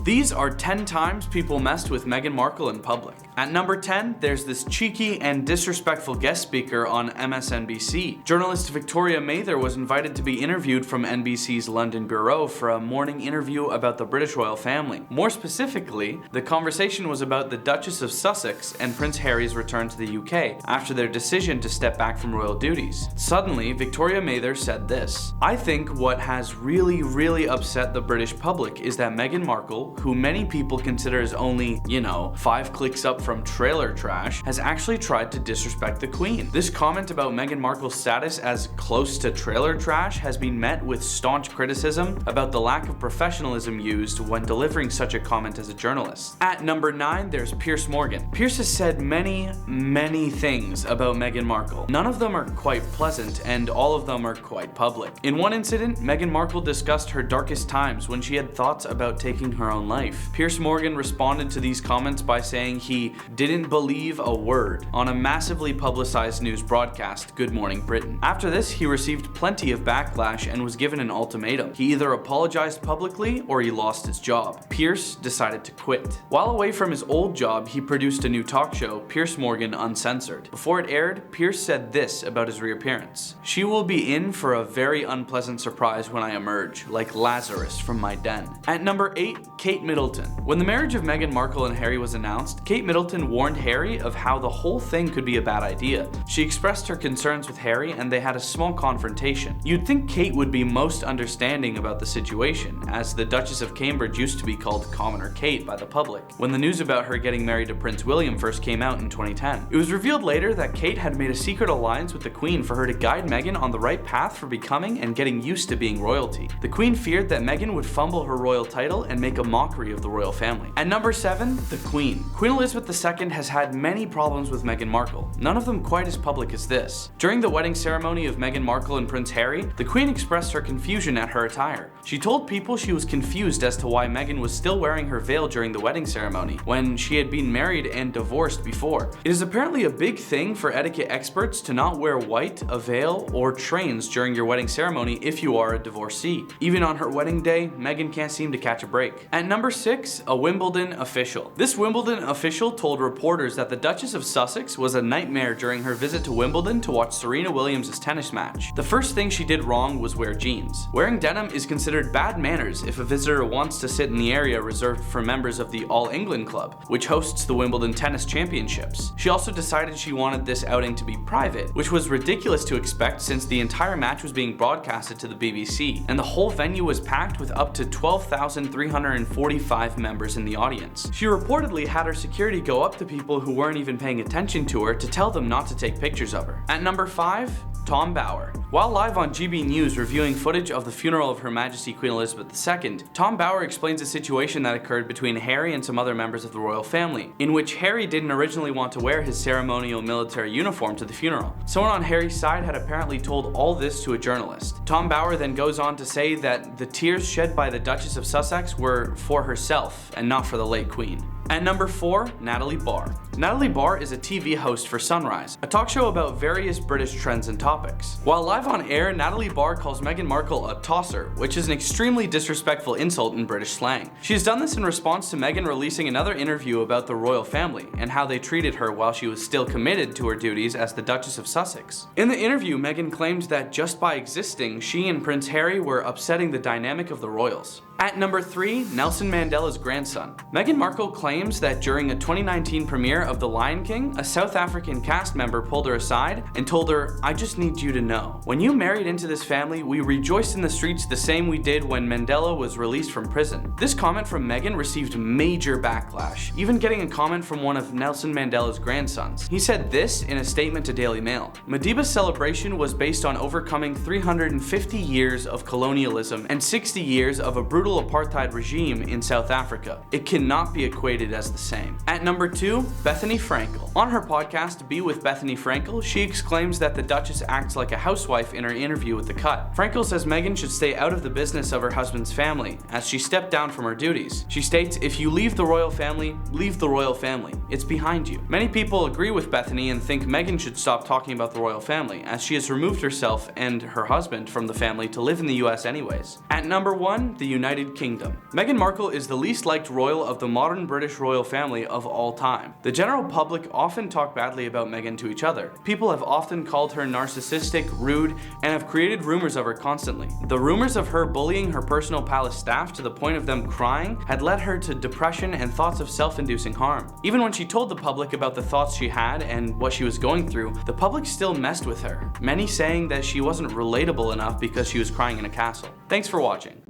These are 10 times people messed with Meghan Markle in public. At number 10, there's this cheeky and disrespectful guest speaker on MSNBC. Journalist Victoria Mather was invited to be interviewed from NBC's London bureau for a morning interview about the British royal family. More specifically, the conversation was about the Duchess of Sussex and Prince Harry's return to the UK after their decision to step back from royal duties. Suddenly, Victoria Mather said this: "I think what has really upset the British public is that Meghan Markle, who many people consider as only, 5 clicks up from trailer trash, has actually tried to disrespect the Queen." This comment about Meghan Markle's status as close to trailer trash has been met with staunch criticism about the lack of professionalism used when delivering such a comment as a journalist. At number 9, there's Piers Morgan. Piers has said many things about Meghan Markle. None of them are quite pleasant, and all of them are quite public. In one incident, Meghan Markle discussed her darkest times when she had thoughts about taking her own life. Piers Morgan responded to these comments by saying he didn't believe a word on a massively publicized news broadcast, Good Morning Britain. After this, he received plenty of backlash and was given an ultimatum. He either apologized publicly or he lost his job. Piers decided to quit. While away from his old job, he produced a new talk show, Piers Morgan Uncensored. Before it aired, Piers said this about his reappearance: "She will be in for a very unpleasant surprise when I emerge, like Lazarus from my den." At number 8, Kate Middleton. When the marriage of Meghan Markle and Harry was announced, Kate Middleton warned Harry of how the whole thing could be a bad idea. She expressed her concerns with Harry and they had a small confrontation. You'd think Kate would be most understanding about the situation, as the Duchess of Cambridge used to be called Commoner Kate by the public, when the news about her getting married to Prince William first came out in 2010. It was revealed later that Kate had made a secret alliance with the Queen for her to guide Meghan on the right path for becoming and getting used to being royalty. The Queen feared that Meghan would fumble her royal title and make a mockery of the royal family. At number 7, the Queen. Queen Elizabeth II has had many problems with Meghan Markle, none of them quite as public as this. During the wedding ceremony of Meghan Markle and Prince Harry, the Queen expressed her confusion at her attire. She told people she was confused as to why Meghan was still wearing her veil during the wedding ceremony, when she had been married and divorced before. It is apparently a big thing for etiquette experts to not wear white, a veil, or trains during your wedding ceremony if you are a divorcee. Even on her wedding day, Meghan can't seem to catch a break. At number 6, a Wimbledon official. This Wimbledon official told reporters that the Duchess of Sussex was a nightmare during her visit to Wimbledon to watch Serena Williams' tennis match. The first thing she did wrong was wear jeans. Wearing denim is considered bad manners if a visitor wants to sit in the area reserved for members of the All England Club, which hosts the Wimbledon Tennis Championships. She also decided she wanted this outing to be private, which was ridiculous to expect since the entire match was being broadcasted to the BBC, and the whole venue was packed with up to 12,345 members in the audience. She reportedly had her security go up to people who weren't even paying attention to her to tell them not to take pictures of her. At number 5, Tom Bower. While live on GB News reviewing footage of the funeral of Her Majesty Queen Elizabeth II, Tom Bower explains a situation that occurred between Harry and some other members of the royal family, in which Harry didn't originally want to wear his ceremonial military uniform to the funeral. Someone on Harry's side had apparently told all this to a journalist. Tom Bower then goes on to say that the tears shed by the Duchess of Sussex were for herself and not for the late Queen. At number 4, Natalie Barr. Natalie Barr is a TV host for Sunrise, a talk show about various British trends and topics. While live on air, Natalie Barr calls Meghan Markle a tosser, which is an extremely disrespectful insult in British slang. She has done this in response to Meghan releasing another interview about the royal family and how they treated her while she was still committed to her duties as the Duchess of Sussex. In the interview, Meghan claimed that just by existing, she and Prince Harry were upsetting the dynamic of the royals. At number 3, Nelson Mandela's grandson. Meghan Markle claims that during a 2019 premiere of The Lion King, a South African cast member pulled her aside and told her, "I just need you to know. When you married into this family, we rejoiced in the streets the same we did when Mandela was released from prison." This comment from Meghan received major backlash, even getting a comment from one of Nelson Mandela's grandsons. He said this in a statement to Daily Mail: "Madiba's celebration was based on overcoming 350 years of colonialism and 60 years of a brutal apartheid regime in South Africa. It cannot be equated as the same." At number 2, Bethany Frankel. On her podcast, Be With Bethany Frankel, she exclaims that the Duchess acts like a housewife in her interview with The Cut. Frankel says Meghan should stay out of the business of her husband's family, as she stepped down from her duties. She states, "If you leave the royal family, leave the royal family. It's behind you." Many people agree with Bethany and think Meghan should stop talking about the royal family, as she has removed herself and her husband from the family to live in the US anyways. At number 1, the United United Kingdom. Meghan Markle is the least liked royal of the modern British royal family of all time. The general public often talk badly about Meghan to each other. People have often called her narcissistic, rude, and have created rumors of her constantly. The rumors of her bullying her personal palace staff to the point of them crying had led her to depression and thoughts of self-inducing harm. Even when she told the public about the thoughts she had and what she was going through, the public still messed with her, many saying that she wasn't relatable enough because she was crying in a castle. Thanks for watching.